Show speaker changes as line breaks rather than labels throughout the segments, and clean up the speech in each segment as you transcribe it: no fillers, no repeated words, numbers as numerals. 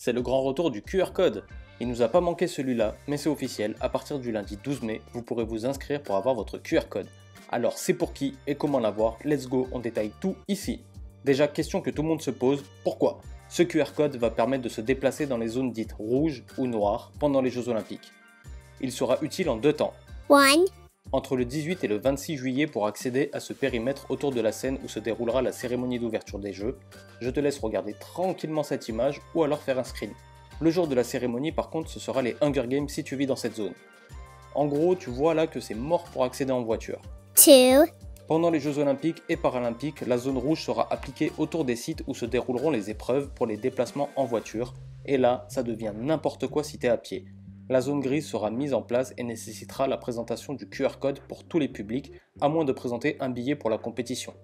c'est le grand retour du QR code. Il nous a pas manqué celui-là, mais c'est officiel, à partir du lundi 12 mai, vous pourrez vous inscrire pour avoir votre QR code. Alors c'est pour qui et comment l'avoir? Let's go, on détaille tout ici. Déjà, question que tout le monde se pose, pourquoi? Ce QR code va permettre de se déplacer dans les zones dites rouges ou noires pendant les Jeux Olympiques. Il sera utile en 2 temps. Entre le 18 et le 26 juillet pour accéder à ce périmètre autour de la scène où se déroulera la cérémonie d'ouverture des Jeux, je te laisse regarder tranquillement cette image ou alors faire un screen. Le jour de la cérémonie par contre ce sera les Hunger Games si tu vis dans cette zone. En gros tu vois là que c'est mort pour accéder en voiture. Pendant les Jeux Olympiques et Paralympiques, la zone rouge sera appliquée autour des sites où se dérouleront les épreuves pour les déplacements en voiture, et là ça devient n'importe quoi si t'es à pied. La zone grise sera mise en place et nécessitera la présentation du QR code pour tous les publics, à moins de présenter un billet pour la compétition.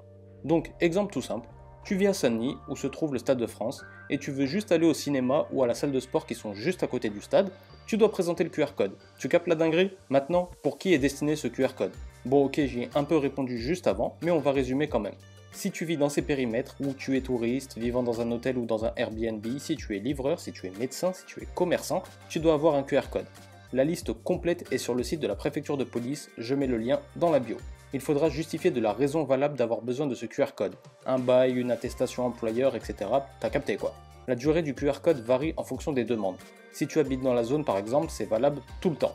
Donc, exemple tout simple, tu vis à Saint-Denis, où se trouve le Stade de France, et tu veux juste aller au cinéma ou à la salle de sport qui sont juste à côté du stade, tu dois présenter le QR code. Tu captes la dinguerie? Maintenant, pour qui est destiné ce QR code? Bon ok, j'y ai un peu répondu juste avant, mais on va résumer quand même. Si tu vis dans ces périmètres, où tu es touriste, vivant dans un hôtel ou dans un Airbnb, si tu es livreur, si tu es médecin, si tu es commerçant, tu dois avoir un QR code. La liste complète est sur le site de la préfecture de police, je mets le lien dans la bio. Il faudra justifier de la raison valable d'avoir besoin de ce QR code. Un bail, une attestation employeur, etc. T'as capté quoi. La durée du QR code varie en fonction des demandes. Si tu habites dans la zone par exemple, c'est valable tout le temps.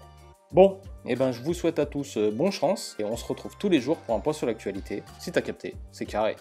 Bon, et ben je vous souhaite à tous bonne chance et on se retrouve tous les jours pour un point sur l'actualité. Si t'as capté, c'est carré.